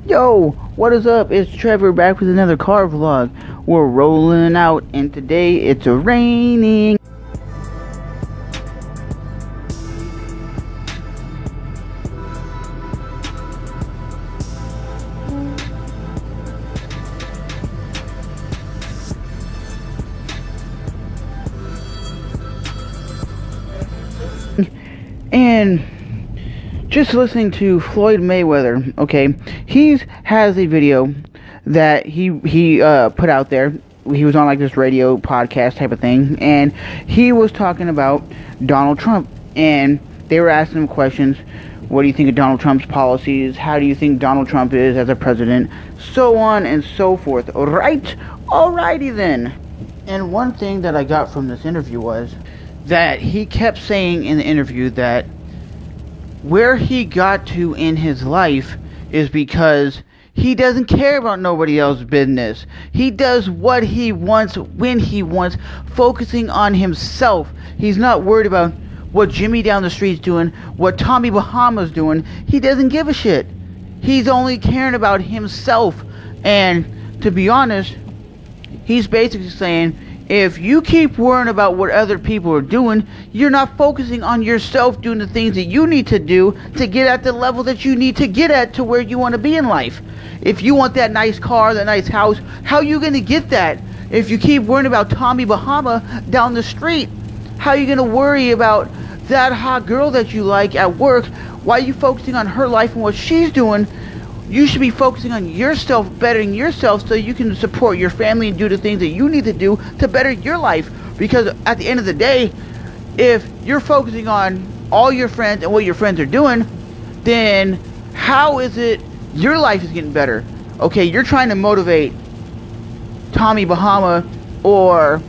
Yo, what is up? It's Trevor back with another car vlog. We're rolling out and today it's raining. And just listening to Floyd Mayweather, okay, he has a video that he put out there. He was on like this radio podcast type of thing, and he was talking about Donald Trump, and they were asking him questions. What do you think of Donald Trump's policies? How do you think Donald Trump is as a president? So on and so forth. Alright? Alrighty then. And one thing that I got from this interview was that he kept saying in the interview that where he got to in his life is because he doesn't care about nobody else's business. He does what he wants, when he wants, focusing on himself. He's not worried about what Jimmy down the street's doing, what Tommy Bahama's doing. He doesn't give a shit. He's only caring about himself. And to be honest, he's basically saying, if you keep worrying about what other people are doing, you're not focusing on yourself doing the things that you need to do to get at the level that you need to get at to where you want to be in life. If you want that nice car, that nice house, how are you going to get that? If you keep worrying about Tommy Bahama down the street, how are you going to worry about that hot girl that you like at work? Why are you focusing on her life and what she's doing? You should be focusing on yourself, bettering yourself so you can support your family and do the things that you need to do to better your life. Because at the end of the day, if you're focusing on all your friends and what your friends are doing, then how is it your life is getting better? Okay, you're trying to motivate Tommy Bahama or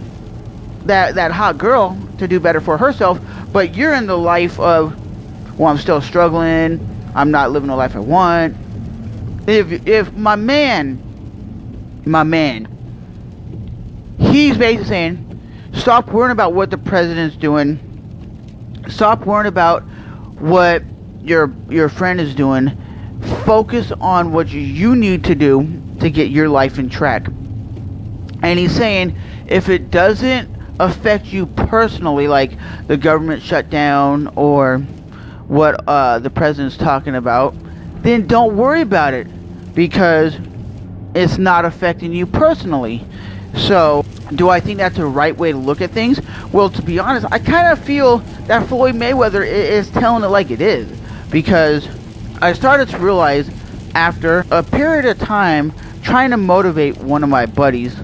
that hot girl to do better for herself, but you're in the life of, well, I'm still struggling, I'm not living the life I want. If my man, he's basically saying, stop worrying about what the president's doing. Stop worrying about what your friend is doing. Focus on what you need to do to get your life in track. And he's saying, if it doesn't affect you personally, like the government shutdown or what the president's talking about, then don't worry about it, because it's not affecting you personally. So, do I think that's the right way to look at things? Well, to be honest, I kind of feel that Floyd Mayweather is telling it like it is, because I started to realize after a period of time trying to motivate one of my buddies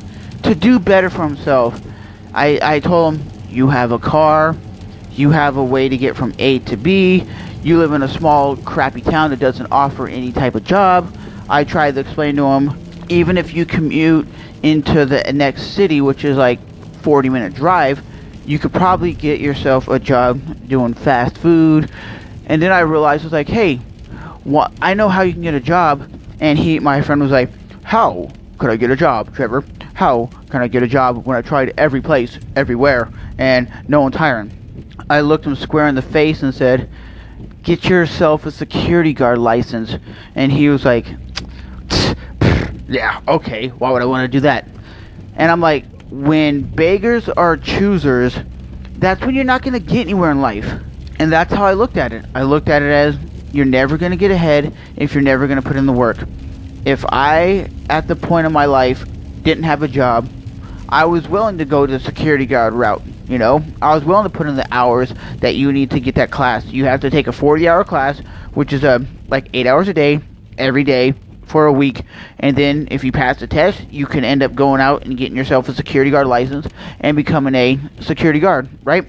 to do better for himself, I told him, you have a car, you have a way to get from A to B, you live in a small crappy town that doesn't offer any type of job. I tried to explain to him, even if you commute into the next city, which is like 40-minute drive, you could probably get yourself a job doing fast food. And then I realized, I was like, hey, I know how you can get a job. And my friend was like, how could I get a job, Trevor? How can I get a job when I tried every place, everywhere, and no one's hiring? I looked him square in the face and said, get yourself a security guard license. And he was like, yeah, okay, why would I want to do that? And I'm like, when beggars are choosers, that's when you're not going to get anywhere in life. And that's how I looked at it. I looked at it as, you're never going to get ahead if you're never going to put in the work. If I, at the point of my life, didn't have a job, I was willing to go the security guard route. You know, I was willing to put in the hours that you need to get that class. You have to take a 40-hour class, which is like 8 hours a day, every day, for a week. And then if you pass the test, you can end up going out and getting yourself a security guard license and becoming a security guard, right?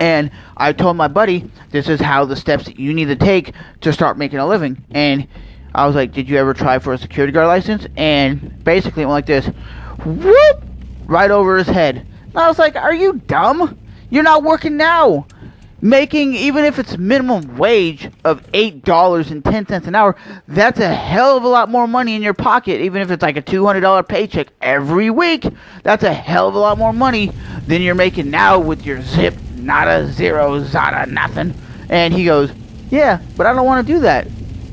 And I told my buddy, this is how the steps that you need to take to start making a living. And I was like, did you ever try for a security guard license? And basically it went like this, whoop, right over his head. And I was like, are you dumb? You're not working now. Making, even if it's minimum wage of $8.10 an hour, that's a hell of a lot more money in your pocket. Even if it's like a $200 paycheck every week, that's a hell of a lot more money than you're making now with your zip, nada, zero, zada, nothing. And he goes, yeah, but I don't want to do that.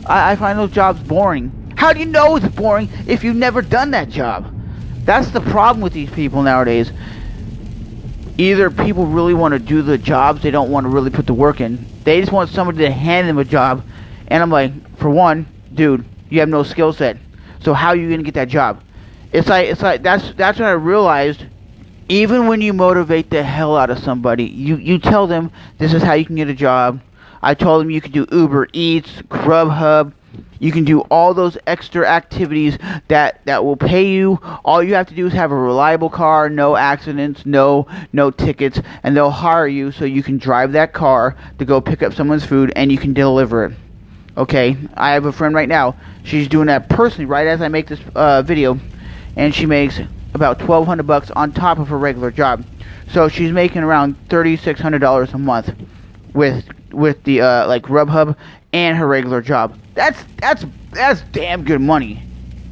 I find those jobs boring. How do you know it's boring if you've never done that job? That's the problem with these people nowadays. Either people really want to do the jobs, they don't want to really put the work in. They just want somebody to hand them a job. And I'm like, for one, dude, you have no skill set. So how are you going to get that job? It's like that's what I realized. Even when you motivate the hell out of somebody, you tell them this is how you can get a job. I told them you can do Uber Eats, Grubhub. You can do all those extra activities that will pay you. All you have to do is have a reliable car, no accidents, no tickets, and they'll hire you so you can drive that car to go pick up someone's food and you can deliver it. Okay, I have a friend right now. She's doing that personally right as I make this video, and she makes about $1,200 on top of her regular job. So she's making around $3,600 a month with the like Grubhub and her regular job. That's damn good money.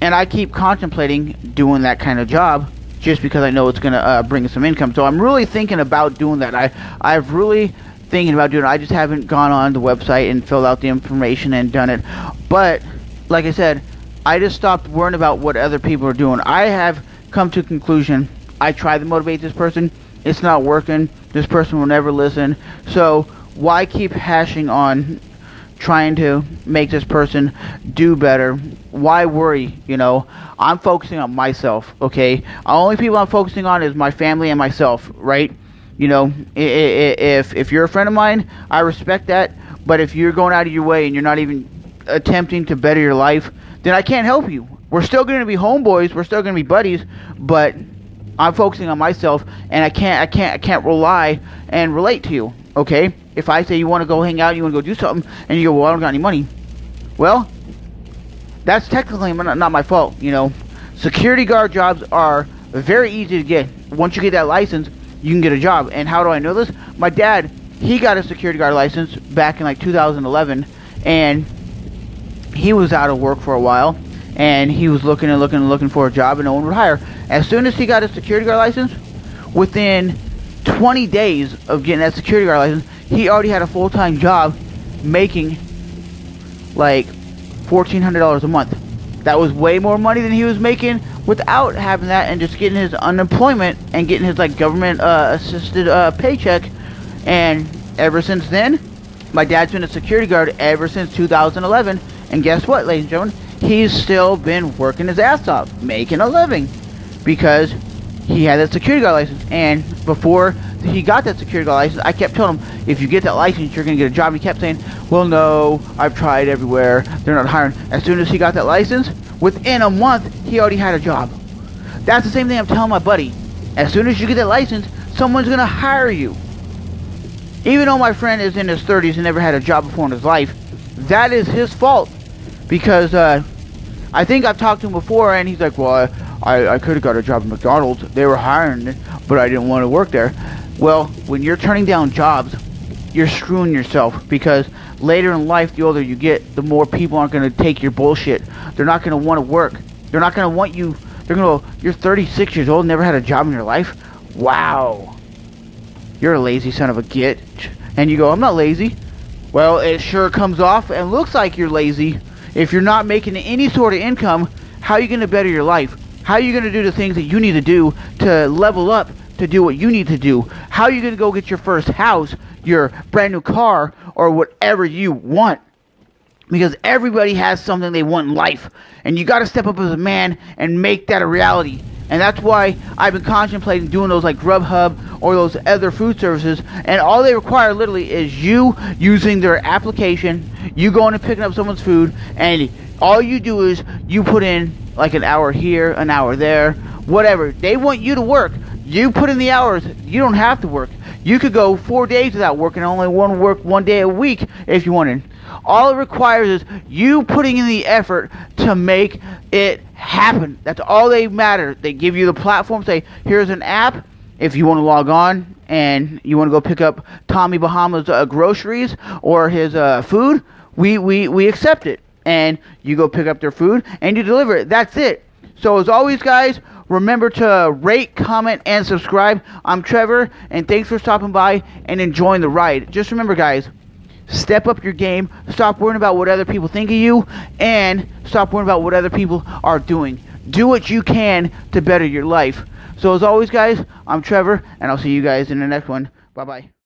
And I keep contemplating doing that kind of job just because I know it's gonna bring some income. So I'm really thinking about doing that. I've really thinking about doing it. I just haven't gone on the website and filled out the information and done it. But like I said, I just stopped worrying about what other people are doing. I have come to a conclusion. I tried to motivate this person. It's not working. This person will never listen. So why keep hashing on trying to make this person do better? Why worry? I'm focusing on myself, okay? The only people I'm focusing on is my family and myself, right? If you're a friend of mine, I respect that. But if you're going out of your way and you're not even attempting to better your life, then I can't help you. We're still going to be homeboys. We're still going to be buddies. But I'm focusing on myself, and I can't rely and relate to you. Okay? If I say you want to go hang out, you want to go do something, and you go, well, I don't got any money. Well, that's technically not my fault. Security guard jobs are very easy to get. Once you get that license, you can get a job. And how do I know this? My dad, he got a security guard license back in like 2011, and he was out of work for a while, and he was looking for a job, and no one would hire. As soon as he got his security guard license, within 20 days of getting that security guard license, he already had a full-time job making like $1,400 a month. That was way more money than he was making without having that, and just getting his unemployment and getting his like government assisted paycheck. And ever since then, my dad's been a security guard ever since 2011. And guess what, ladies and gentlemen? He's still been working his ass off, making a living, because he had that security guard license. And before he got that security guard license, I kept telling him, if you get that license, you're going to get a job. And he kept saying, well, no, I've tried everywhere. They're not hiring. As soon as he got that license, within a month, he already had a job. That's the same thing I'm telling my buddy. As soon as you get that license, someone's going to hire you. Even though my friend is in his 30s and never had a job before in his life, that is his fault. Because I think I've talked to him before, and he's like, well, I could have got a job at McDonald's. They were hiring, but I didn't want to work there. Well, when you're turning down jobs, you're screwing yourself, because later in life, the older you get, the more people aren't going to take your bullshit. They're not going to want to work. They're not going to want you. They're going to go, you're 36 years old, never had a job in your life? Wow. You're a lazy son of a git. And you go, I'm not lazy. Well, it sure comes off and looks like you're lazy. If you're not making any sort of income, how are you going to better your life? How are you going to do the things that you need to do to level up, to do what you need to do? How are you going to go get your first house, your brand new car, or whatever you want? Because everybody has something they want in life. And you got to step up as a man and make that a reality. And that's why I've been contemplating doing those like Grubhub or those other food services. And all they require literally is you using their application, you going and picking up someone's food, and all you do is you put in like an hour here, an hour there, whatever. They want you to work. You put in the hours. You don't have to work. You could go 4 days without working, only work 1 day a week if you wanted. All it requires is you putting in the effort to make it happen. That's all they matter. They give you the platform, say, here's an app. If you want to log on and you want to go pick up Tommy Bahama's groceries or his food, we accept it. And you go pick up their food and you deliver it. That's it. So as always, guys, remember to rate, comment, and subscribe. I'm Trevor, and thanks for stopping by and enjoying the ride. Just remember, guys, step up your game, stop worrying about what other people think of you, and stop worrying about what other people are doing. Do what you can to better your life. So as always, guys, I'm Trevor, and I'll see you guys in the next one. Bye-bye.